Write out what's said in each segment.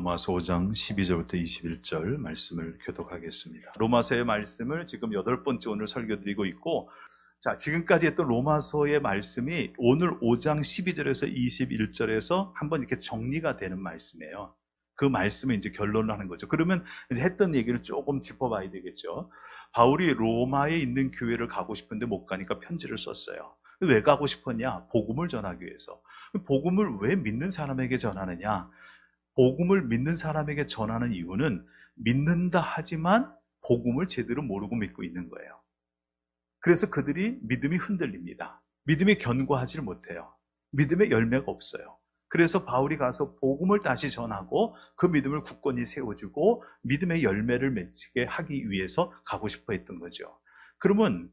로마서 5장 12절부터 21절 말씀을 교독하겠습니다. 로마서의 말씀을 지금 8번째 오늘 설교드리고 있고, 자, 지금까지 했던 로마서의 말씀이 오늘 5장 12절에서 21절에서 한번 이렇게 정리가 되는 말씀이에요. 그 말씀에 이제 결론을 하는 거죠. 그러면 이제 했던 얘기를 조금 짚어봐야 되겠죠. 바울이 로마에 있는 교회를 가고 싶은데 못 가니까 편지를 썼어요. 왜 가고 싶었냐? 복음을 전하기 위해서. 복음을 왜 믿는 사람에게 전하느냐? 복음을 믿는 사람에게 전하는 이유는 믿는다 하지만 복음을 제대로 모르고 믿고 있는 거예요. 그래서 그들이 믿음이 흔들립니다. 믿음이 견고하지 못해요. 믿음의 열매가 없어요. 그래서 바울이 가서 복음을 다시 전하고 그 믿음을 굳건히 세워주고 믿음의 열매를 맺게 하기 위해서 가고 싶어 했던 거죠. 그러면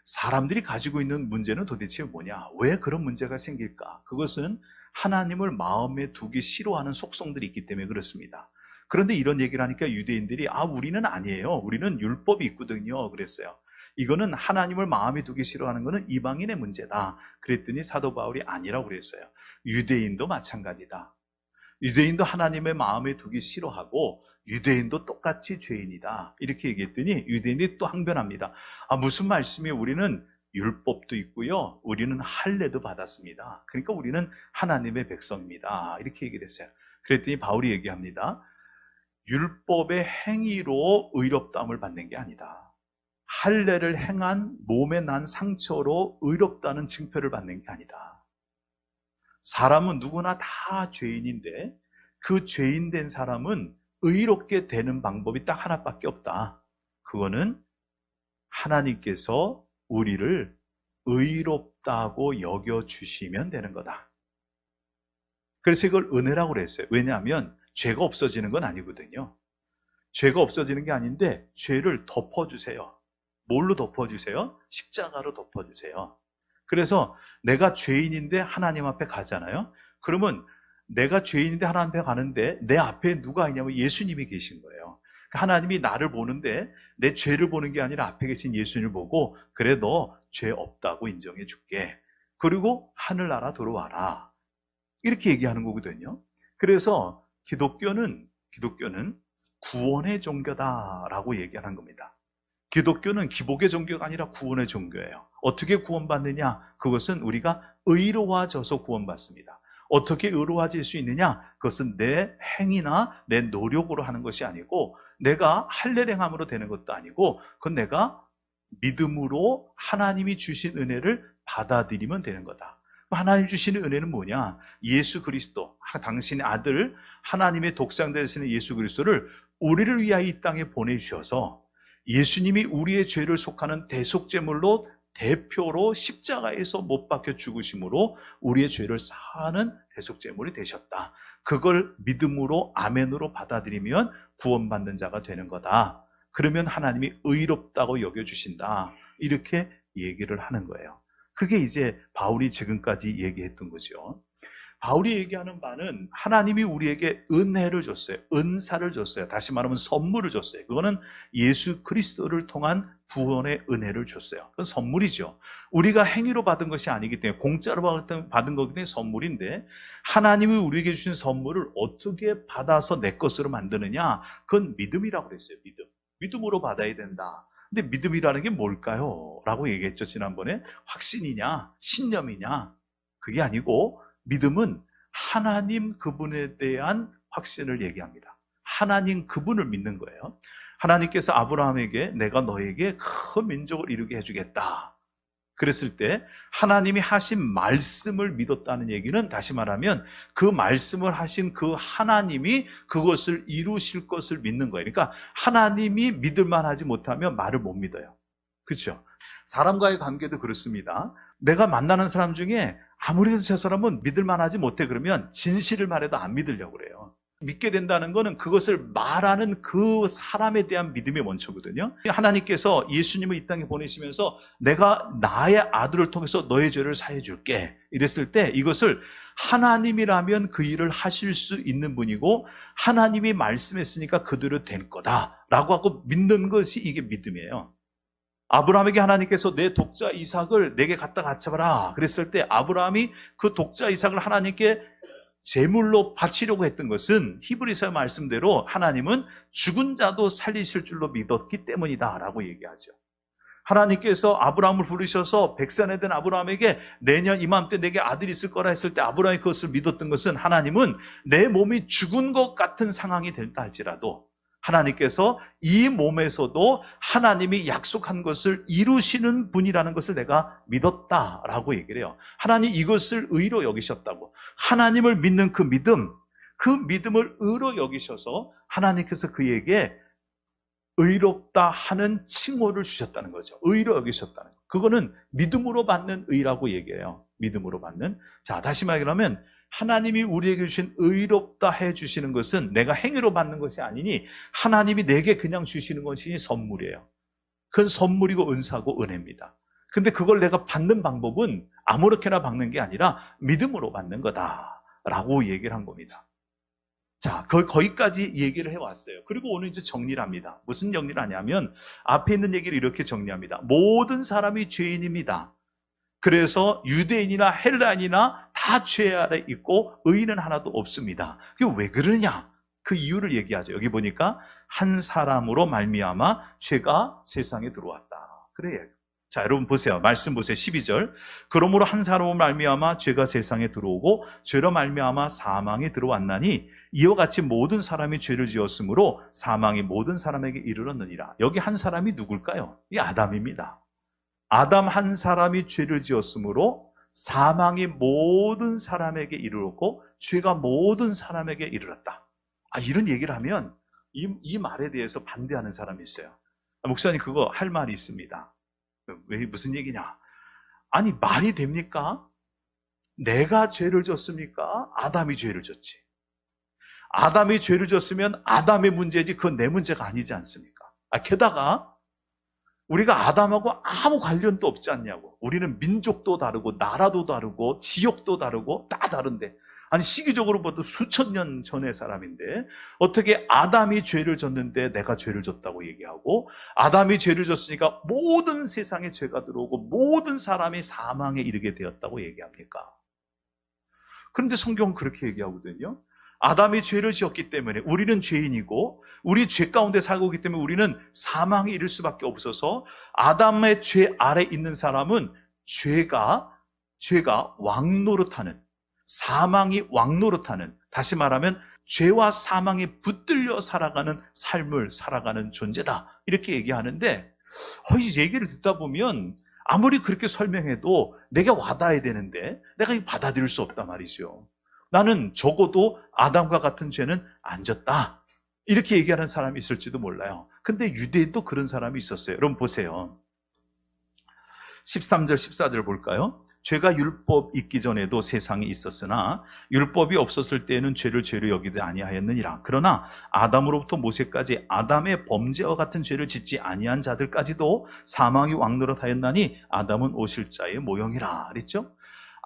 사람들이 가지고 있는 문제는 도대체 뭐냐? 왜 그런 문제가 생길까? 그것은 하나님을 마음에 두기 싫어하는 속성들이 있기 때문에 그렇습니다. 그런데 이런 얘기를 하니까 유대인들이 우리는 아니에요. 우리는 율법이 있거든요. 그랬어요. 이거는 하나님을 마음에 두기 싫어하는 것은 이방인의 문제다. 그랬더니 사도 바울이 아니라고 그랬어요. 유대인도 마찬가지다. 유대인도 하나님의 마음에 두기 싫어하고 유대인도 똑같이 죄인이다. 이렇게 얘기했더니 유대인이 또 항변합니다. 무슨 말씀이에요? 우리는 율법도 있고요. 우리는 할례도 받았습니다. 그러니까 우리는 하나님의 백성입니다. 이렇게 얘기를 했어요. 그랬더니 바울이 얘기합니다. 율법의 행위로 의롭다함을 받는 게 아니다. 할례를 행한 몸에 난 상처로 의롭다는 징표를 받는 게 아니다. 사람은 누구나 다 죄인인데 그 죄인된 사람은 의롭게 되는 방법이 딱 하나밖에 없다. 그거는 하나님께서 우리를 의롭다고 여겨주시면 되는 거다. 그래서 이걸 은혜라고 그랬어요. 왜냐하면 죄가 없어지는 건 아니거든요. 죄가 없어지는 게 아닌데 죄를 덮어주세요. 뭘로 덮어주세요? 십자가로 덮어주세요. 그래서 내가 죄인인데 하나님 앞에 가잖아요. 그러면 내가 죄인인데 하나님 앞에 가는데 내 앞에 누가 있냐면 예수님이 계신 거예요. 하나님이 나를 보는데 내 죄를 보는 게 아니라 앞에 계신 예수님을 보고 그래 너 죄 없다고 인정해 줄게. 그리고 하늘나라 들어와라. 이렇게 얘기하는 거거든요. 그래서 기독교는 구원의 종교다라고 얘기하는 겁니다. 기독교는 기복의 종교가 아니라 구원의 종교예요. 어떻게 구원받느냐? 그것은 우리가 의로워져서 구원받습니다. 어떻게 의로워질 수 있느냐? 그것은 내 행위나 내 노력으로 하는 것이 아니고 내가 할례를 행함으로 되는 것도 아니고 그건 내가 믿음으로 하나님이 주신 은혜를 받아들이면 되는 거다. 하나님 주시는 은혜는 뭐냐? 예수 그리스도, 당신의 아들, 하나님의 독생 되시는 예수 그리스도를 우리를 위하여 이 땅에 보내주셔서 예수님이 우리의 죄를 속하는 대속제물로 대표로 십자가에서 못 박혀 죽으심으로 우리의 죄를 사하는 대속제물이 되셨다. 그걸 믿음으로 아멘으로 받아들이면 구원받는 자가 되는 거다. 그러면 하나님이 의롭다고 여겨주신다. 이렇게 얘기를 하는 거예요. 그게 이제 바울이 지금까지 얘기했던 거죠. 바울이 얘기하는 바는 하나님이 우리에게 은혜를 줬어요. 은사를 줬어요. 다시 말하면 선물을 줬어요. 그거는 예수 그리스도를 통한 구원의 은혜를 줬어요. 그건 선물이죠. 우리가 행위로 받은 것이 아니기 때문에 공짜로 받은 거기 때문에 선물인데 하나님이 우리에게 주신 선물을 어떻게 받아서 내 것으로 만드느냐? 그건 믿음이라고 그랬어요. 믿음으로 받아야 된다. 근데 믿음이라는 게 뭘까요? 라고 얘기했죠. 지난번에 확신이냐? 신념이냐? 그게 아니고 믿음은 하나님 그분에 대한 확신을 얘기합니다. 하나님 그분을 믿는 거예요. 하나님께서 아브라함에게 내가 너에게 큰 민족을 이루게 해주겠다. 그랬을 때 하나님이 하신 말씀을 믿었다는 얘기는 다시 말하면 그 말씀을 하신 그 하나님이 그것을 이루실 것을 믿는 거예요. 그러니까 하나님이 믿을만 하지 못하면 말을 못 믿어요. 그렇죠? 사람과의 관계도 그렇습니다. 내가 만나는 사람 중에 아무리 저 사람은 믿을만 하지 못해 그러면 진실을 말해도 안 믿으려고 그래요. 믿게 된다는 것은 그것을 말하는 그 사람에 대한 믿음의 원초거든요. 하나님께서 예수님을 이 땅에 보내시면서 내가 나의 아들을 통해서 너의 죄를 사해 줄게 이랬을 때 이것을 하나님이라면 그 일을 하실 수 있는 분이고 하나님이 말씀했으니까 그대로 된 거다라고 하고 믿는 것이 이게 믿음이에요. 아브라함에게 하나님께서 내 독자 이삭을 내게 갖다 바쳐봐라 그랬을 때 아브라함이 그 독자 이삭을 하나님께 제물로 바치려고 했던 것은 히브리서 말씀대로 하나님은 죽은 자도 살리실 줄로 믿었기 때문이다라고 얘기하죠. 하나님께서 아브라함을 부르셔서 백산에 된 아브라함에게 내년 이맘때 내게 아들이 있을 거라 했을 때 아브라함이 그것을 믿었던 것은 하나님은 내 몸이 죽은 것 같은 상황이 된다 할지라도 하나님께서 이 몸에서도 하나님이 약속한 것을 이루시는 분이라는 것을 내가 믿었다라고 얘기를 해요. 하나님 이것을 의로 여기셨다고. 하나님을 믿는 그 믿음을 의로 여기셔서 하나님께서 그에게 의롭다 하는 칭호를 주셨다는 거죠. 의로 여기셨다는 거. 그거는 믿음으로 받는 의라고 얘기해요. 믿음으로 받는. 자, 다시 말하면 하나님이 우리에게 주신 의롭다 해주시는 것은 내가 행위로 받는 것이 아니니 하나님이 내게 그냥 주시는 것이 선물이에요. 그건 선물이고 은사고 은혜입니다. 근데 그걸 내가 받는 방법은 아무렇게나 받는 게 아니라 믿음으로 받는 거다라고 얘기를 한 겁니다. 자, 거기까지 얘기를 해왔어요. 그리고 오늘 이제 정리를 합니다. 무슨 정리를 하냐면 앞에 있는 얘기를 이렇게 정리합니다. 모든 사람이 죄인입니다. 그래서 유대인이나 헬라인이나 다 죄 아래 있고 의인은 하나도 없습니다. 그게 왜 그러냐? 그 이유를 얘기하죠. 여기 보니까 한 사람으로 말미암아 죄가 세상에 들어왔다. 그래요. 자, 여러분 보세요. 말씀 보세요. 12절. 그러므로 한 사람으로 말미암아 죄가 세상에 들어오고 죄로 말미암아 사망이 들어왔나니 이와 같이 모든 사람이 죄를 지었으므로 사망이 모든 사람에게 이르렀느니라. 여기 한 사람이 누굴까요? 이 아담입니다. 아담 한 사람이 죄를 지었으므로 사망이 모든 사람에게 이르렀고 죄가 모든 사람에게 이르렀다. 이런 얘기를 하면 이 말에 대해서 반대하는 사람이 있어요. 목사님 그거 할 말이 있습니다. 왜 무슨 얘기냐? 아니 말이 됩니까? 내가 죄를 졌습니까? 아담이 죄를 졌지. 아담이 죄를 졌으면 아담의 문제지 그건 내 문제가 아니지 않습니까? 게다가 우리가 아담하고 아무 관련도 없지 않냐고. 우리는 민족도 다르고 나라도 다르고 지역도 다르고 다 다른데 아니 시기적으로 봐도 수천 년 전의 사람인데 어떻게 아담이 죄를 졌는데 내가 죄를 졌다고 얘기하고 아담이 죄를 졌으니까 모든 세상에 죄가 들어오고 모든 사람이 사망에 이르게 되었다고 얘기합니까? 그런데 성경은 그렇게 얘기하거든요. 아담이 죄를 지었기 때문에 우리는 죄인이고 우리 죄 가운데 살고 있기 때문에 우리는 사망에 이를 수밖에 없어서 아담의 죄 아래 있는 사람은 죄가 왕노릇하는 사망이 왕노릇하는 다시 말하면 죄와 사망에 붙들려 살아가는 삶을 살아가는 존재다 이렇게 얘기하는데 이 얘기를 듣다 보면 아무리 그렇게 설명해도 내가 와닿아야 되는데 내가 이거 받아들일 수 없단 말이죠. 나는 적어도 아담과 같은 죄는 안 졌다. 이렇게 얘기하는 사람이 있을지도 몰라요. 근데 유대인도 그런 사람이 있었어요. 여러분 보세요. 13절, 14절 볼까요? 죄가 율법 있기 전에도 세상에 있었으나 율법이 없었을 때에는 죄를 죄로 여기지 아니하였느니라. 그러나 아담으로부터 모세까지 아담의 범죄와 같은 죄를 짓지 아니한 자들까지도 사망이 왕노릇하였나니 아담은 오실 자의 모형이라. 그랬죠?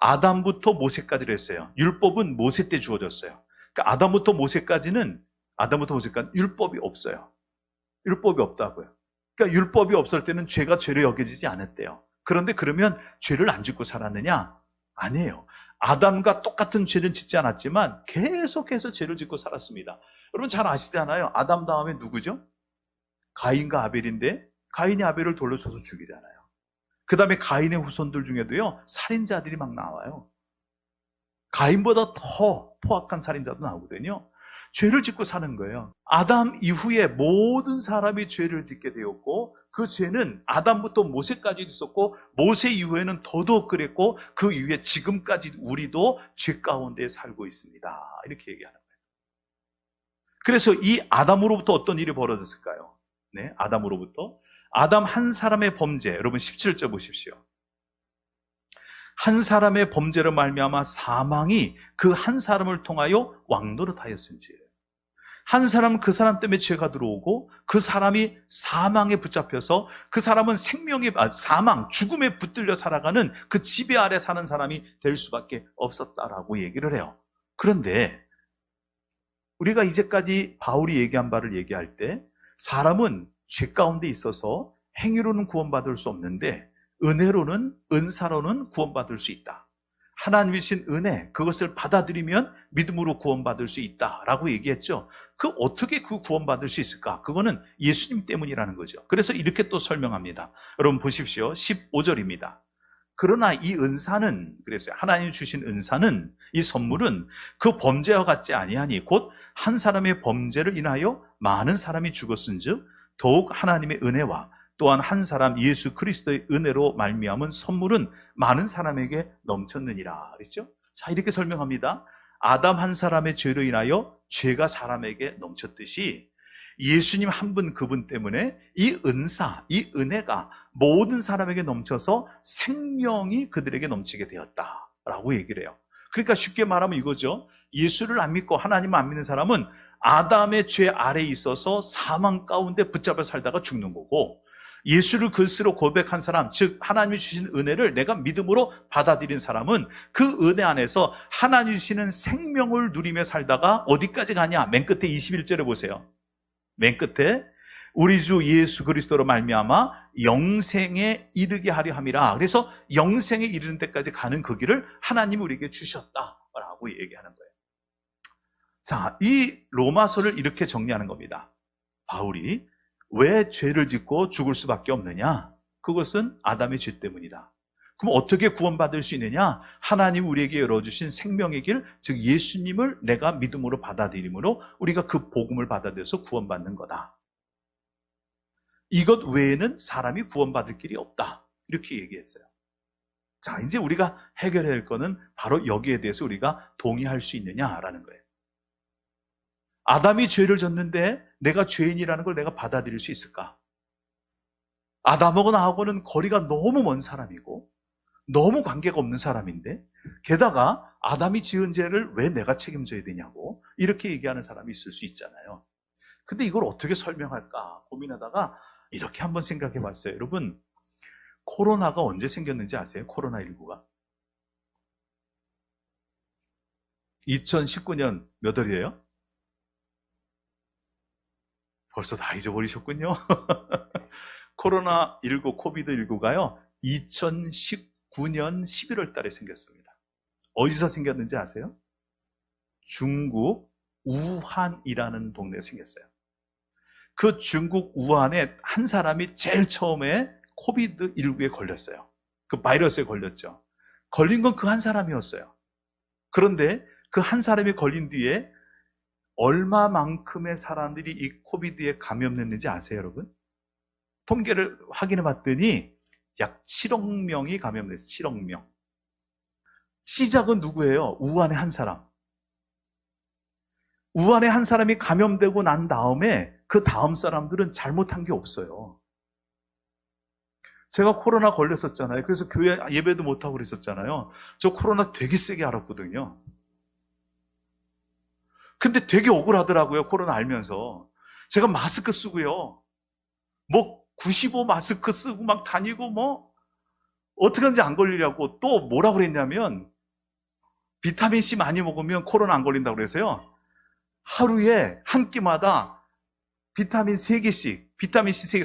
아담부터 모세까지를 했어요. 율법은 모세 때 주어졌어요. 그러니까 아담부터 모세까지는 율법이 없어요. 율법이 없다고요. 그러니까 율법이 없을 때는 죄가 죄로 여겨지지 않았대요. 그런데 그러면 죄를 안 짓고 살았느냐? 아니에요. 아담과 똑같은 죄는 짓지 않았지만 계속해서 죄를 짓고 살았습니다. 여러분 잘 아시잖아요. 아담 다음에 누구죠? 가인과 아벨인데 가인이 아벨을 돌로 쳐서 죽이잖아요. 그 다음에 가인의 후손들 중에도요 살인자들이 막 나와요. 가인보다 더 포악한 살인자도 나오거든요. 죄를 짓고 사는 거예요. 아담 이후에 모든 사람이 죄를 짓게 되었고 그 죄는 아담부터 모세까지 있었고 모세 이후에는 더더욱 그랬고 그 이후에 지금까지 우리도 죄 가운데 살고 있습니다. 이렇게 얘기하는 거예요. 그래서 이 아담으로부터 어떤 일이 벌어졌을까요? 네, 아담으로부터 아담 한 사람의 범죄, 여러분 17절 보십시오. 한 사람의 범죄로 말미암아 사망이 그 한 사람을 통하여 왕노릇하였은지. 한 사람 그 사람 때문에 죄가 들어오고 그 사람이 사망에 붙잡혀서 그 사람은 사망, 죽음에 붙들려 살아가는 그 지배 아래 사는 사람이 될 수밖에 없었다라고 얘기를 해요. 그런데 우리가 이제까지 바울이 얘기한 바를 얘기할 때 사람은 죄 가운데 있어서 행위로는 구원받을 수 없는데 은혜로는 은사로는 구원받을 수 있다. 하나님이 주신 은혜, 그것을 받아들이면 믿음으로 구원받을 수 있다라고 얘기했죠. 어떻게 그 구원받을 수 있을까? 그거는 예수님 때문이라는 거죠. 그래서 이렇게 또 설명합니다. 여러분 보십시오. 15절입니다. 그러나 이 은사는, 그랬어요. 하나님이 주신 은사는, 이 선물은 그 범죄와 같지 아니하니 곧 한 사람의 범죄를 인하여 많은 사람이 죽었은즉 더욱 하나님의 은혜와 또한 한 사람 예수 그리스도의 은혜로 말미암은 선물은 많은 사람에게 넘쳤느니라. 그랬죠? 자, 이렇게 설명합니다. 아담 한 사람의 죄로 인하여 죄가 사람에게 넘쳤듯이 예수님 한 분 그분 때문에 이 은사, 이 은혜가 모든 사람에게 넘쳐서 생명이 그들에게 넘치게 되었다라고 얘기를 해요. 그러니까 쉽게 말하면 이거죠. 예수를 안 믿고 하나님을 안 믿는 사람은 아담의 죄 아래에 있어서 사망 가운데 붙잡아 살다가 죽는 거고, 예수를 그리스도로 고백한 사람, 즉 하나님이 주신 은혜를 내가 믿음으로 받아들인 사람은 그 은혜 안에서 하나님이 주시는 생명을 누리며 살다가 어디까지 가냐? 맨 끝에 21절에 보세요. 맨 끝에 우리 주 예수 그리스도로 말미암아 영생에 이르게 하려 함이라. 그래서 영생에 이르는 데까지 가는 그 길을 하나님이 우리에게 주셨다라고 얘기하는 거예요. 자, 이 로마서를 이렇게 정리하는 겁니다. 바울이 왜 죄를 짓고 죽을 수밖에 없느냐? 그것은 아담의 죄 때문이다. 그럼 어떻게 구원받을 수 있느냐? 하나님 우리에게 열어주신 생명의 길, 즉 예수님을 내가 믿음으로 받아들임으로 우리가 그 복음을 받아들여서 구원받는 거다. 이것 외에는 사람이 구원받을 길이 없다. 이렇게 얘기했어요. 자, 이제 우리가 해결해야 할 거는 바로 여기에 대해서 우리가 동의할 수 있느냐라는 거예요. 아담이 죄를 졌는데 내가 죄인이라는 걸 내가 받아들일 수 있을까? 아담하고 나하고는 거리가 너무 먼 사람이고 너무 관계가 없는 사람인데, 게다가 아담이 지은 죄를 왜 내가 책임져야 되냐고 이렇게 얘기하는 사람이 있을 수 있잖아요. 근데 이걸 어떻게 설명할까 고민하다가 이렇게 한번 생각해 봤어요. 여러분, 코로나가 언제 생겼는지 아세요? 코로나19가 2019년 몇 월이에요? 벌써 다 잊어버리셨군요. 코로나19, 코비드19가요 2019년 11월 달에 생겼습니다. 어디서 생겼는지 아세요? 중국 우한이라는 동네에 생겼어요. 그 중국 우한에 한 사람이 제일 처음에 코비드19에 걸렸어요. 그 바이러스에 걸렸죠. 걸린 건 그 한 사람이었어요. 그런데 그 한 사람이 걸린 뒤에 얼마만큼의 사람들이 이 코비드에 감염됐는지 아세요, 여러분? 통계를 확인해 봤더니 약 7억 명이 감염됐어요. 7억 명. 시작은 누구예요? 우한의 한 사람. 우한의 한 사람이 감염되고 난 다음에 그 다음 사람들은 잘못한 게 없어요. 제가 코로나 걸렸었잖아요. 그래서 교회 예배도 못하고 그랬었잖아요. 저 코로나 되게 세게 앓았거든요. 근데 되게 억울하더라고요. 코로나 알면서. 제가 마스크 쓰고요. 95 마스크 쓰고 막 다니고 어떻게 하는지 안 걸리려고 또 뭐라고 그랬냐면 비타민C 많이 먹으면 코로나 안 걸린다고 그래서요. 하루에 한 끼마다 비타민 3개씩, 비타민C 3개,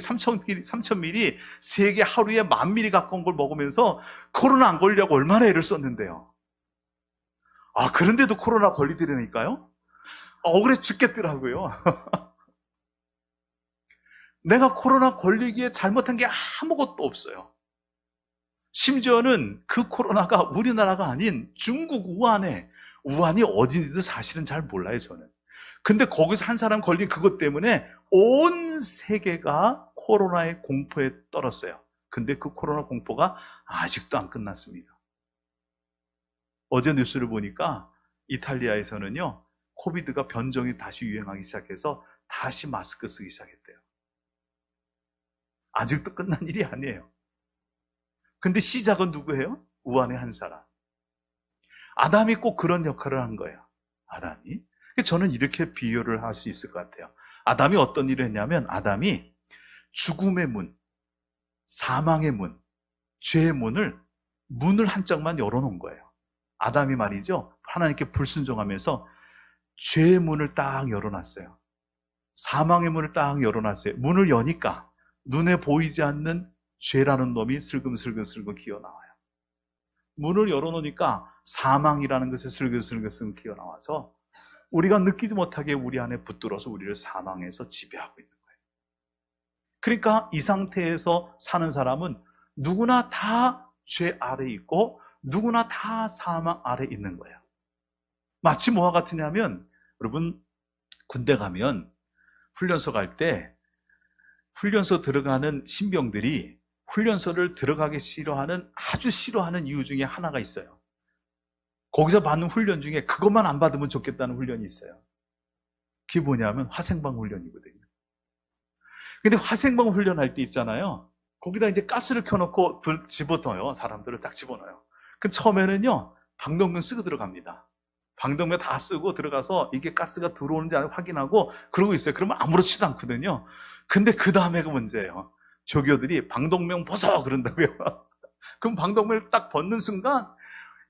3000ml, 3개 하루에 10,000ml 가까운 걸 먹으면서 코로나 안 걸리려고 얼마나 애를 썼는데요. 아, 그런데도 코로나 걸리더라니까요? 억울해 죽겠더라고요. 내가 코로나 걸리기에 잘못한 게 아무것도 없어요. 심지어는 그 코로나가 우리나라가 아닌 중국 우한이 어딘지도 사실은 잘 몰라요, 저는. 근데 거기서 한 사람 걸린 그것 때문에 온 세계가 코로나의 공포에 떨었어요. 근데 그 코로나 공포가 아직도 안 끝났습니다. 어제 뉴스를 보니까 이탈리아에서는요, 코비드가 변종이 다시 유행하기 시작해서 다시 마스크 쓰기 시작했대요. 아직도 끝난 일이 아니에요. 근데 시작은 누구예요? 우한의 한 사람. 아담이 꼭 그런 역할을 한 거예요. 아담이. 저는 이렇게 비유를 할 수 있을 것 같아요. 아담이 어떤 일을 했냐면, 아담이 죽음의 문, 사망의 문, 죄의 문을 한짝만 열어놓은 거예요. 아담이 말이죠, 하나님께 불순종하면서 죄의 문을 딱 열어놨어요. 사망의 문을 딱 열어놨어요. 문을 여니까 눈에 보이지 않는 죄라는 놈이 슬금슬금 기어나와요. 문을 열어놓으니까 사망이라는 것이 슬슬슬 기어 나와서 우리가 느끼지 못하게 우리 안에 붙들어서 우리를 사망에서 지배하고 있는 거예요. 그러니까 이 상태에서 사는 사람은 누구나 다 죄 아래 있고 누구나 다 사망 아래 있는 거예요. 마치 뭐와 같으냐면, 여러분 군대 가면 훈련소 갈 때 훈련소 들어가는 신병들이 훈련소를 들어가기 싫어하는, 아주 싫어하는 이유 중에 하나가 있어요. 거기서 받는 훈련 중에 그것만 안 받으면 좋겠다는 훈련이 있어요. 그게 뭐냐면 화생방 훈련이거든요. 근데 화생방 훈련할 때 있잖아요. 거기다 이제 가스를 켜놓고 불 집어넣어요. 사람들을 딱 집어넣어요. 그 처음에는요, 방독면 쓰고 들어갑니다. 방독면 다 쓰고 들어가서 이게 가스가 들어오는지 안 확인하고 그러고 있어요. 그러면 아무렇지도 않거든요. 근데 그 다음에가 문제예요. 조교들이 방독면 벗어 그런다고요. 그럼 방독면을 딱 벗는 순간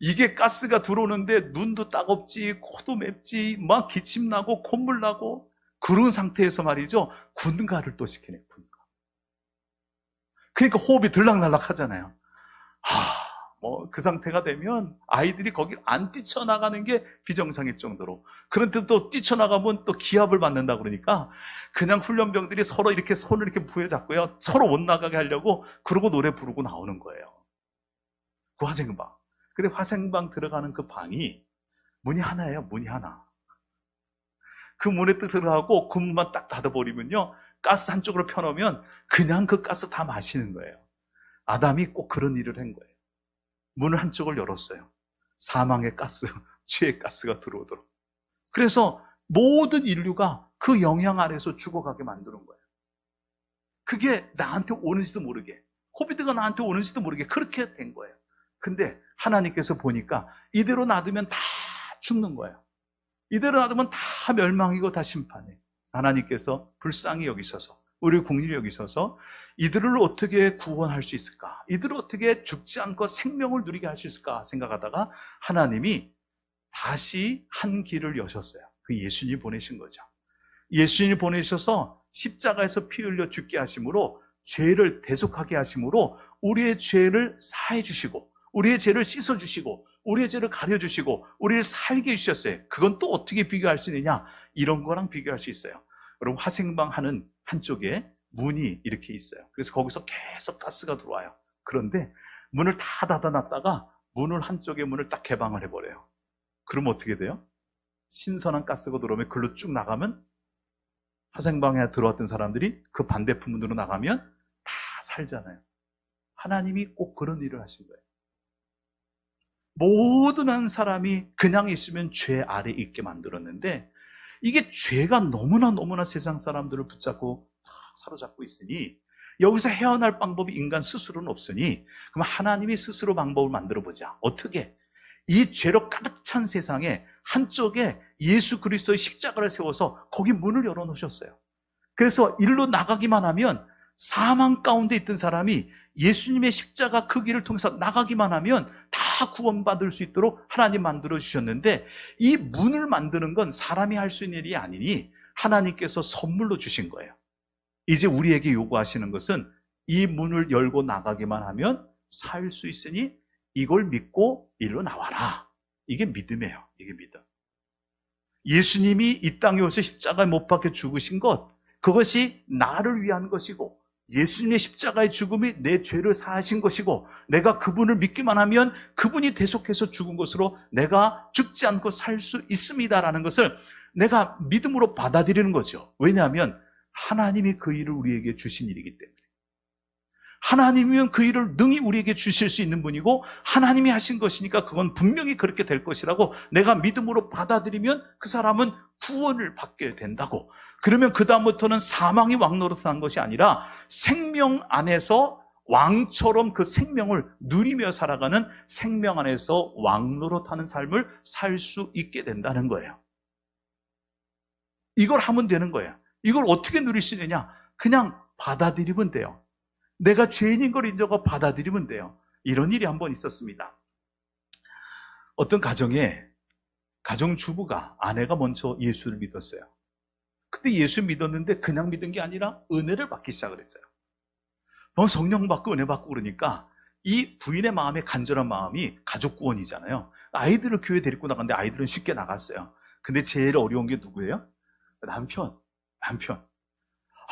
이게 가스가 들어오는데 눈도 따갑지, 코도 맵지, 막 기침 나고 콧물 나고 그런 상태에서 말이죠, 군가를 또 시키네. 군가. 그러니까 호흡이 들락날락 하잖아요. 그 상태가 되면 아이들이 거길 안 뛰쳐나가는 게 비정상일 정도로. 그런데 또 뛰쳐나가면 또 기합을 받는다 그러니까 그냥 훈련병들이 서로 이렇게 손을 이렇게 부여잡고요, 서로 못 나가게 하려고 그러고 노래 부르고 나오는 거예요. 그 화생방. 근데 화생방 들어가는 그 방이 문이 하나예요. 문이 하나. 그 문에 딱 들어가고 그 문만 딱 닫아버리면요, 가스 한쪽으로 펴놓으면 그냥 그 가스 다 마시는 거예요. 아담이 꼭 그런 일을 한 거예요. 문을 한쪽을 열었어요. 사망의 가스, 죄의 가스가 들어오도록. 그래서 모든 인류가 그 영향 아래서 죽어가게 만드는 거예요. 그게 나한테 오는지도 모르게, 코비드가 나한테 오는지도 모르게 그렇게 된 거예요. 근데 하나님께서 보니까 이대로 놔두면 다 죽는 거예요. 이대로 놔두면 다 멸망이고 다 심판이에요. 하나님께서 불쌍히 여기셔서, 우리 국리를 여기셔서 이들을 어떻게 구원할 수 있을까? 이들을 어떻게 죽지 않고 생명을 누리게 할 수 있을까 생각하다가 하나님이 다시 한 길을 여셨어요. 그 예수님이 보내신 거죠. 예수님이 보내셔서 십자가에서 피 흘려 죽게 하심으로, 죄를 대속하게 하심으로 우리의 죄를 사해 주시고 우리의 죄를 씻어 주시고 우리의 죄를 가려 주시고 우리를 살게 해주셨어요. 그건 또 어떻게 비교할 수 있느냐? 이런 거랑 비교할 수 있어요. 여러분, 화생방 하는 한쪽에 문이 이렇게 있어요. 그래서 거기서 계속 가스가 들어와요. 그런데 문을 다 닫아놨다가 문을, 한쪽의 문을 딱 개방을 해버려요. 그러면 어떻게 돼요? 신선한 가스가 들어오면 글로 쭉 나가면, 화생방에 들어왔던 사람들이 그 반대편 문으로 나가면 다 살잖아요. 하나님이 꼭 그런 일을 하신 거예요. 모든 한 사람이 그냥 있으면 죄 아래 있게 만들었는데, 이게 죄가 너무나 세상 사람들을 붙잡고 다 사로잡고 있으니 여기서 헤어날 방법이 인간 스스로는 없으니, 그럼 하나님이 스스로 방법을 만들어보자. 어떻게? 이 죄로 가득 찬 세상에 한쪽에 예수 그리스도의 십자가를 세워서 거기 문을 열어놓으셨어요. 그래서 일로 나가기만 하면, 사망 가운데 있던 사람이 예수님의 십자가 그 길을 통해서 나가기만 하면 다 구원받을 수 있도록 하나님 만들어주셨는데, 이 문을 만드는 건 사람이 할 수 있는 일이 아니니 하나님께서 선물로 주신 거예요. 이제 우리에게 요구하시는 것은 이 문을 열고 나가기만 하면 살 수 있으니 이걸 믿고 일로 나와라. 이게 믿음이에요. 이게 믿음. 예수님이 이 땅에 오셔 십자가에 못 박혀 죽으신 것, 그것이 나를 위한 것이고, 예수님의 십자가의 죽음이 내 죄를 사하신 것이고, 내가 그분을 믿기만 하면 그분이 대속해서 죽은 것으로 내가 죽지 않고 살 수 있습니다라는 것을 내가 믿음으로 받아들이는 거죠. 왜냐하면 하나님이 그 일을 우리에게 주신 일이기 때문에. 하나님이면 그 일을 능히 우리에게 주실 수 있는 분이고, 하나님이 하신 것이니까 그건 분명히 그렇게 될 것이라고 내가 믿음으로 받아들이면 그 사람은 구원을 받게 된다고. 그러면 그 다음부터는 사망이 왕노릇한 것이 아니라 생명 안에서 왕처럼 그 생명을 누리며 살아가는, 생명 안에서 왕노릇하는 삶을 살 수 있게 된다는 거예요. 이걸 하면 되는 거예요. 이걸 어떻게 누릴 수 있느냐? 그냥 받아들이면 돼요. 내가 죄인인 걸 인정하고 받아들이면 돼요. 이런 일이 한 번 있었습니다. 어떤 가정에 가정주부가, 아내가 먼저 예수를 믿었어요. 그때 예수 믿었는데 그냥 믿은 게 아니라 은혜를 받기 시작을 했어요. 성령 받고 은혜 받고 그러니까 이 부인의 마음에 간절한 마음이 가족 구원이잖아요. 아이들을 교회 데리고 나갔는데 아이들은 쉽게 나갔어요. 근데 제일 어려운 게 누구예요? 남편.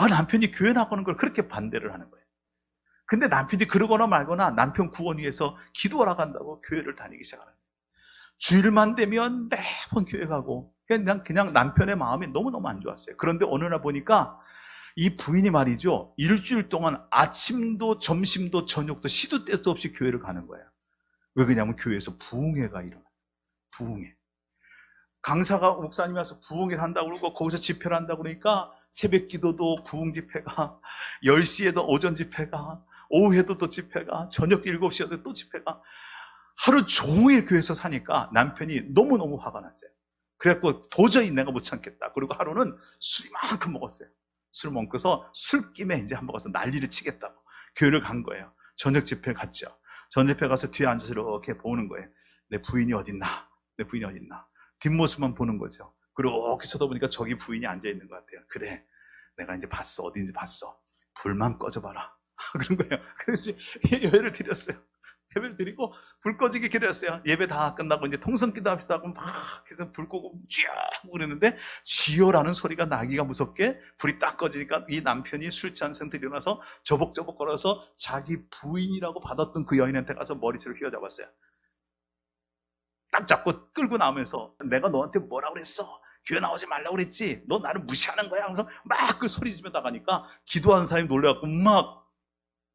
남편이 교회 나가는 걸 그렇게 반대를 하는 거예요. 근데 남편이 그러거나 말거나 남편 구원 위해서 기도하러 간다고 교회를 다니기 시작하는 거예요. 주일만 되면 매번 교회 가고 그냥 남편의 마음이 너무너무 안 좋았어요. 그런데 어느 날 보니까 이 부인이 말이죠, 일주일 동안 아침도 점심도 저녁도 시도 때도 없이 교회를 가는 거예요. 왜 그러냐면 교회에서 부흥회가 일어나요. 부흥회. 강사가 목사님이 와서 부흥회를 한다고 그러고 거기서 집회를 한다고 그러니까 새벽 기도도 부흥 집회가, 10시에도 오전 집회가, 오후에도 또 집회가, 저녁 7시에도 또 집회가, 하루 종일 교회에서 사니까 남편이 너무너무 화가 났어요. 그래갖고 도저히 내가 못 참겠다. 그리고 하루는 술 이만큼 먹었어요. 술 먹고서 술김에 이제 한번 가서 난리를 치겠다고 교회를 간 거예요. 저녁 집회 갔죠. 저녁 집회 가서 뒤에 앉아서 이렇게 보는 거예요. 내 부인이 어딨나? 뒷모습만 보는 거죠. 그리고 이렇게 쳐다보니까 저기 부인이 앉아있는 것 같아요. 그래, 내가 이제 봤어. 어딘지 봤어. 불만 꺼져봐라. 그런 거예요. 그래서 예배를 드렸어요. 예배를 드리고 불 꺼지게 기다렸어요. 예배 다 끝나고 이제 통성기도 합시다 하고 막 해서 불 끄고 쥐어 그러는데 쥐어라는 소리가 나기가 무섭게 불이 딱 꺼지니까 이 남편이 술 취한 상태로 일어나서 저벅저벅 걸어서 자기 부인이라고 받았던 그 여인한테 가서 머리채를 휘어잡았어요. 딱 잡고 끌고 나오면서 내가 너한테 뭐라 그랬어? 교회 나오지 말라고 그랬지? 너 나를 무시하는 거야? 하면서 막 그 소리 지며 나가니까 기도하는 사람이 놀래갖고 막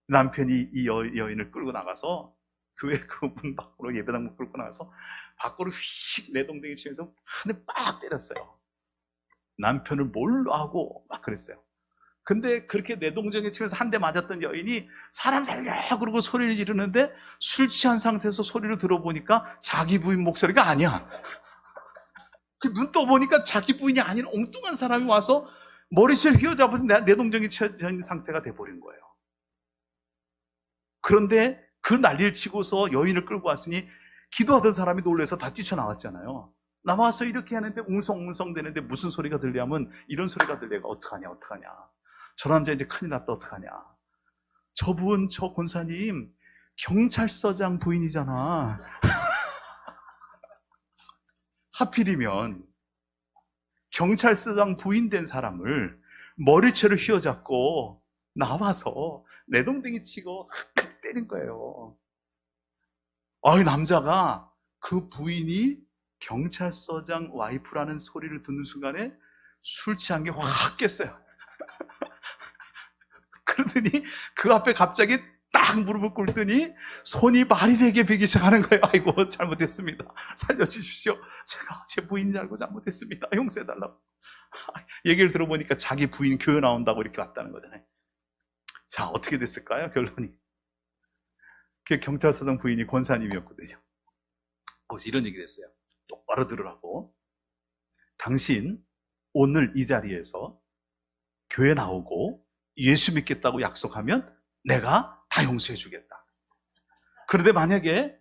남편이 이 여인을 끌고 나가서 교회 그 문 밖으로 예배당 문 끌고 나가서 밖으로 휙 내동댕이 치면서 한 대 빡 때렸어요. 남편을 뭘로 하고 막 그랬어요. 근데 그렇게 내동댕이 치면서 한 대 맞았던 여인이 사람 살려 그러고 소리를 지르는데 술 취한 상태에서 소리를 들어보니까 자기 부인 목소리가 아니야. 그 눈 떠보니까 자기 부인이 아닌 엉뚱한 사람이 와서 머리채를 휘어잡아서 내동댕이 쳐진 상태가 돼버린 거예요. 그런데 그 난리를 치고서 여인을 끌고 왔으니 기도하던 사람이 놀라서 다 뛰쳐나왔잖아요. 나와서 이렇게 하는데 웅성웅성 되는데 무슨 소리가 들리냐면 이런 소리가 들려요. 어떡하냐. 저 남자 이제 큰일 났다. 어떡하냐. 저분, 저 권사님 경찰서장 부인이잖아. 하필이면 경찰서장 부인 된 사람을 머리채를 휘어잡고 나와서 내동댕이 치고 흑흑 때린 거예요. 남자가 그 부인이 경찰서장 와이프라는 소리를 듣는 순간에 술 취한 게 확 깼어요. 그러더니 그 앞에 갑자기 딱 무릎을 꿇더니 손이 말이 되게 베기 시작하는 거예요. 아이고, 잘못했습니다. 살려주십시오. 제가 제 부인인 줄 알고 잘못했습니다. 용서해달라고. 얘기를 들어보니까 자기 부인 교회 나온다고 이렇게 왔다는 거잖아요. 자, 어떻게 됐을까요? 결론이. 그 경찰서장 부인이 권사님이었거든요. 거기서 이런 얘기를 했어요. 똑바로 들으라고. 당신 오늘 이 자리에서 교회 나오고 예수 믿겠다고 약속하면 내가 다 용서해 주겠다. 그런데 만약에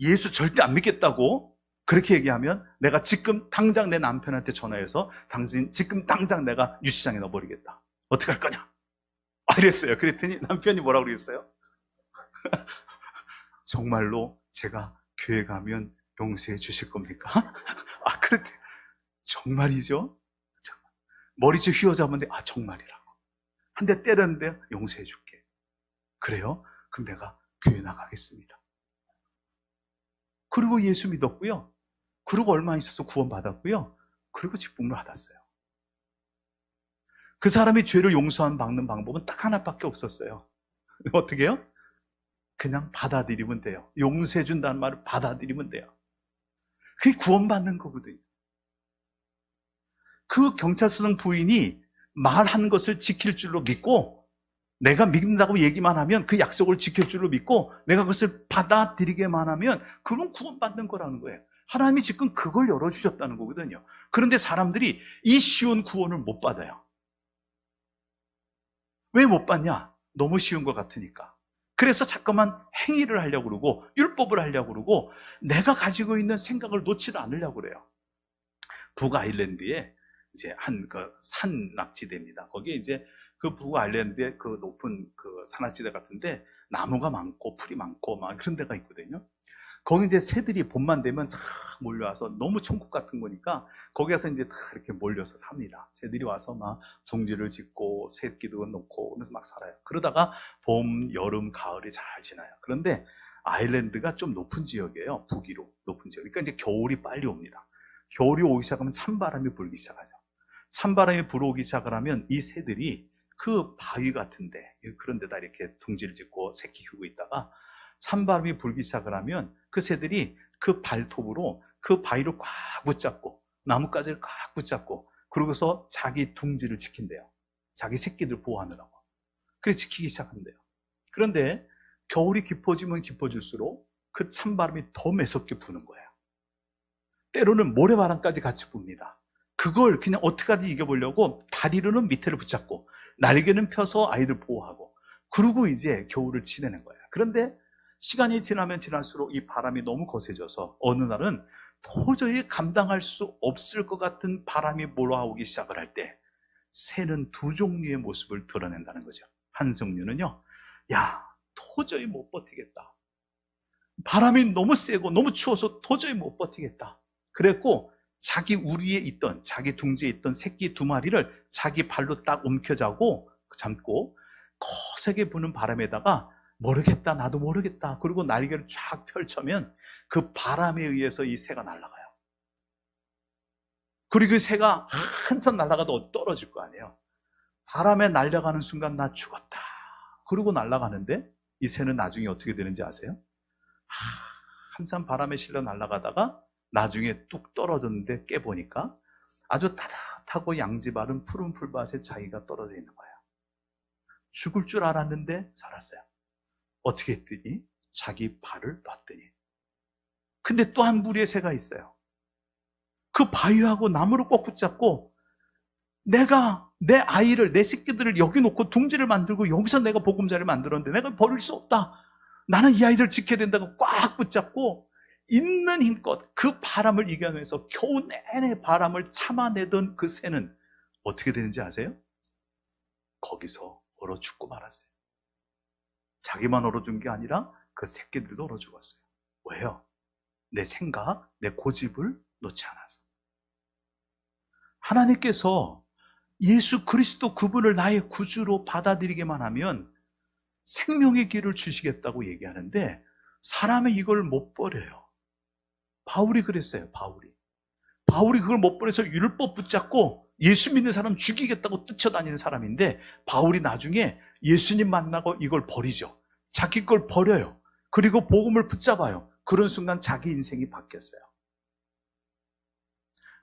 예수 절대 안 믿겠다고 그렇게 얘기하면 내가 지금 당장 내 남편한테 전화해서 당신 지금 당장 내가 유치장에 넣어버리겠다. 어떻게 할 거냐? 이랬어요. 그랬더니 남편이 뭐라고 그랬어요? 정말로 제가 교회 가면 용서해 주실 겁니까? 그랬대. 정말이죠? 머리채 휘어잡았는데 정말이라고. 한 대 때렸는데 용서해 줄게. 그래요? 그럼 내가 교회 나가겠습니다. 그리고 예수 믿었고요. 그리고 얼마 있어서 구원받았고요. 그리고 직분을 받았어요. 그 사람이 죄를 받는 방법은 딱 하나밖에 없었어요. 어떻게 해요? 그냥 받아들이면 돼요. 용서해 준다는 말을 받아들이면 돼요. 그게 구원받는 거거든요. 그 경찰서장 부인이 말한 것을 지킬 줄로 믿고 내가 믿는다고 얘기만 하면 그 약속을 지킬 줄로 믿고 내가 그것을 받아들이게만 하면 그건 구원받는 거라는 거예요. 하나님이 지금 그걸 열어주셨다는 거거든요. 그런데 사람들이 이 쉬운 구원을 못 받아요. 왜 못 받냐? 너무 쉬운 것 같으니까. 그래서 자꾸만 행위를 하려고 그러고 율법을 하려고 그러고 내가 가지고 있는 생각을 놓지를 않으려고 그래요. 북아일랜드에 이제 한 그 산낙지대입니다. 거기에 이제 그 북아일랜드의 그 높은 그 산악지대 같은데 나무가 많고 풀이 많고 막 그런 데가 있거든요. 거기 이제 새들이 봄만 되면 쫙 몰려와서 너무 천국 같은 거니까 거기 가서 이제 다 이렇게 몰려서 삽니다. 새들이 와서 막 둥지를 짓고 새끼도 놓고 그래서 막 살아요. 그러다가 봄, 여름, 가을이 잘 지나요. 그런데 아일랜드가 좀 높은 지역이에요. 북위로 높은 지역. 그러니까 이제 겨울이 빨리 옵니다. 겨울이 오기 시작하면 찬바람이 불기 시작하죠. 찬바람이 불어오기 시작을 하면 이 새들이 그 바위 같은데 그런 데다 이렇게 둥지를 짓고 새끼 키우고 있다가 찬바람이 불기 시작을 하면 그 새들이 그 발톱으로 그 바위를 꽉 붙잡고 나뭇가지를 꽉 붙잡고 그러고서 자기 둥지를 지킨대요. 자기 새끼들 보호하느라고. 그래 지키기 시작한대요. 그런데 겨울이 깊어지면 깊어질수록 그 찬바람이 더 매섭게 부는 거예요. 때로는 모래바람까지 같이 붑니다. 그걸 그냥 어떻게까지 이겨보려고 다리로는 밑에를 붙잡고 날개는 펴서 아이들 보호하고 그러고 이제 겨울을 지내는 거예요. 그런데 시간이 지나면 지날수록 이 바람이 너무 거세져서 어느 날은 도저히 감당할 수 없을 것 같은 바람이 몰아오기 시작을 할 때 새는 두 종류의 모습을 드러낸다는 거죠. 한 종류는요, 야, 도저히 못 버티겠다. 바람이 너무 세고 너무 추워서 도저히 못 버티겠다. 그랬고 자기 우리에 있던, 자기 둥지에 있던 새끼 두 마리를 자기 발로 딱 움켜잡고 잠고 거세게 부는 바람에다가 모르겠다, 나도 모르겠다. 그리고 날개를 쫙 펼쳐면 그 바람에 의해서 이 새가 날아가요. 그리고 그 새가 한참 날아가도 떨어질 거 아니에요. 바람에 날아가는 순간 나 죽었다. 그러고 날아가는데 이 새는 나중에 어떻게 되는지 아세요? 한참 바람에 실려 날아가다가 나중에 뚝 떨어졌는데 깨보니까 아주 따뜻하고 양지바른 푸른 풀밭에 자기가 떨어져 있는 거예요. 죽을 줄 알았는데 살았어요. 어떻게 했더니 자기 발을 놨더니. 근데 또 한 무리의 새가 있어요. 그 바위하고 나무를 꼭 붙잡고 내가 내 아이를, 내 새끼들을 여기 놓고 둥지를 만들고 여기서 내가 보금자리를 만들었는데 내가 버릴 수 없다. 나는 이 아이들을 지켜야 된다고 꽉 붙잡고 있는 힘껏 그 바람을 이겨내서 겨우 내내 바람을 참아내던 그 새는 어떻게 되는지 아세요? 거기서 얼어 죽고 말았어요. 자기만 얼어 죽은 게 아니라 그 새끼들도 얼어 죽었어요. 왜요? 내 생각, 내 고집을 놓지 않아서. 하나님께서 예수 그리스도 그분을 나의 구주로 받아들이기만 하면 생명의 길을 주시겠다고 얘기하는데 사람이 이걸 못 버려요. 바울이 그랬어요. 바울이 그걸 못 버려서 율법 붙잡고 예수 믿는 사람 죽이겠다고 뛰쳐다니는 사람인데 바울이 나중에 예수님 만나고 이걸 버리죠. 자기 걸 버려요. 그리고 복음을 붙잡아요. 그런 순간 자기 인생이 바뀌었어요.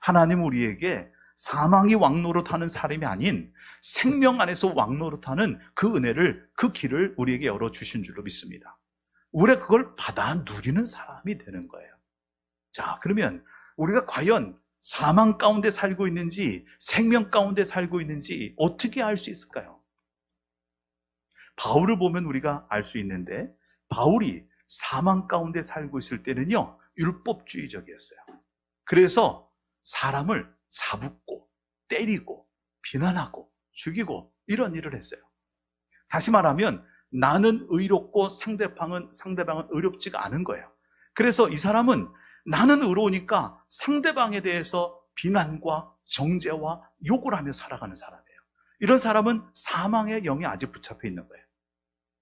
하나님 우리에게 사망이 왕노릇하는 사람이 아닌 생명 안에서 왕노릇하는 그 은혜를, 그 길을 우리에게 열어주신 줄로 믿습니다. 우리가 그걸 받아 누리는 사람이 되는 거예요. 자, 그러면 우리가 과연 사망 가운데 살고 있는지 생명 가운데 살고 있는지 어떻게 알 수 있을까요? 바울을 보면 우리가 알 수 있는데 바울이 사망 가운데 살고 있을 때는요 율법주의적이었어요. 그래서 사람을 잡고 때리고 비난하고 죽이고 이런 일을 했어요. 다시 말하면 나는 의롭고 상대방은 의롭지가 않은 거예요. 그래서 이 사람은 나는 의로우니까 상대방에 대해서 비난과 정죄와 욕을 하며 살아가는 사람이에요. 이런 사람은 사망의 영에 아직 붙잡혀 있는 거예요.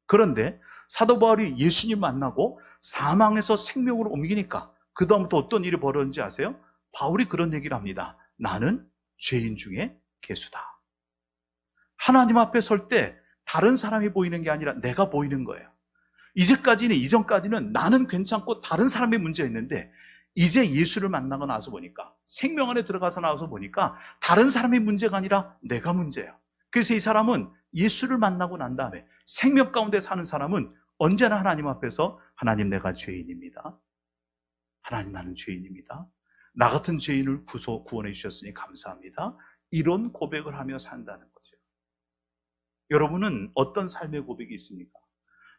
그런데 사도 바울이 예수님 만나고 사망에서 생명으로 옮기니까 그 다음부터 어떤 일이 벌어졌는지 아세요? 바울이 그런 얘기를 합니다. 나는 죄인 중에 괴수다. 하나님 앞에 설 때 다른 사람이 보이는 게 아니라 내가 보이는 거예요. 이전까지는 나는 괜찮고 다른 사람이 문제였는데 이제 예수를 만나고 나서 보니까 생명 안에 들어가서 나와서 보니까 다른 사람이 문제가 아니라 내가 문제예요. 그래서 이 사람은 예수를 만나고 난 다음에 생명 가운데 사는 사람은 언제나 하나님 앞에서 하나님 내가 죄인입니다. 하나님 나는 죄인입니다. 나 같은 죄인을 구원해 주셨으니 감사합니다. 이런 고백을 하며 산다는 거죠. 여러분은 어떤 삶의 고백이 있습니까?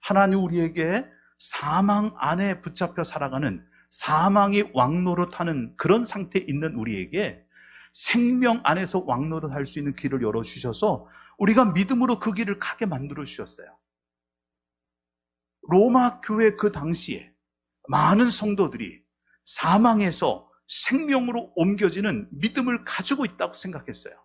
하나님 우리에게 사망 안에 붙잡혀 살아가는 사망이 왕노릇하는 그런 상태에 있는 우리에게 생명 안에서 왕노릇할 수 있는 길을 열어주셔서 우리가 믿음으로 그 길을 가게 만들어 주셨어요. 로마 교회 그 당시에 많은 성도들이 사망에서 생명으로 옮겨지는 믿음을 가지고 있다고 생각했어요.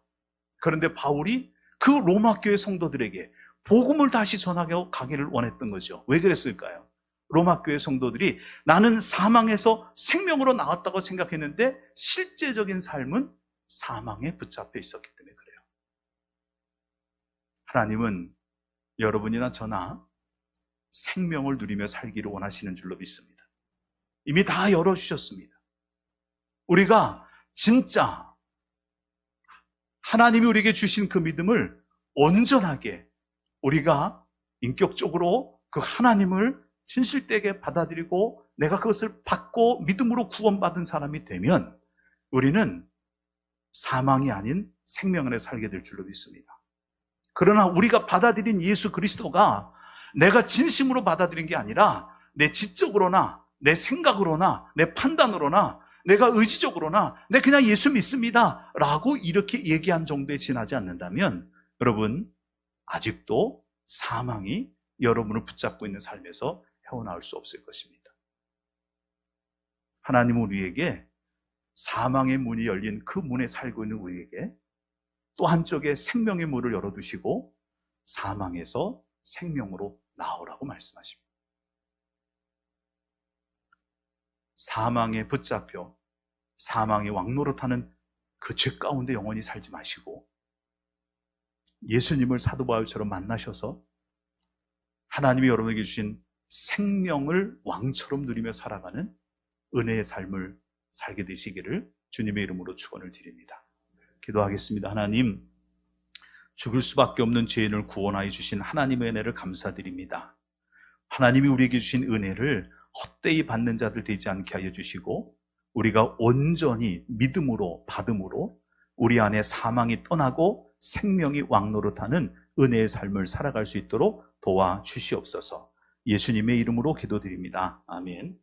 그런데 바울이 그 로마 교회 성도들에게 복음을 다시 전하고 가기를 원했던 거죠. 왜 그랬을까요? 로마 교회 성도들이 나는 사망에서 생명으로 나왔다고 생각했는데 실제적인 삶은 사망에 붙잡혀 있었기 때문에 그래요. 하나님은 여러분이나 저나 생명을 누리며 살기를 원하시는 줄로 믿습니다. 이미 다 열어주셨습니다. 우리가 진짜 하나님이 우리에게 주신 그 믿음을 온전하게 우리가 인격적으로 그 하나님을 진실되게 받아들이고 내가 그것을 받고 믿음으로 구원받은 사람이 되면 우리는 사망이 아닌 생명 안에 살게 될 줄로 믿습니다. 그러나 우리가 받아들인 예수 그리스도가 내가 진심으로 받아들인 게 아니라 내 지적으로나 내 생각으로나 내 판단으로나 내가 의지적으로나 내 그냥 예수 믿습니다 라고 이렇게 얘기한 정도에 지나지 않는다면 여러분 아직도 사망이 여러분을 붙잡고 있는 삶에서 헤어나올 수 없을 것입니다. 하나님은 우리에게 사망의 문이 열린 그 문에 살고 있는 우리에게 또 한쪽에 생명의 문을 열어두시고 사망에서 생명으로 나오라고 말씀하십니다. 사망에 붙잡혀 사망의 왕노릇하는 그 죄 가운데 영원히 살지 마시고 예수님을 사도 바울처럼 만나셔서 하나님이 여러분에게 주신 생명을 왕처럼 누리며 살아가는 은혜의 삶을 살게 되시기를 주님의 이름으로 축원을 드립니다. 기도하겠습니다. 하나님, 죽을 수밖에 없는 죄인을 구원하여 주신 하나님의 은혜를 감사드립니다. 하나님이 우리에게 주신 은혜를 헛되이 받는 자들 되지 않게 하여 주시고 우리가 온전히 믿음으로 받음으로 우리 안에 사망이 떠나고 생명이 왕노릇하는 은혜의 삶을 살아갈 수 있도록 도와주시옵소서. 예수님의 이름으로 기도드립니다. 아멘.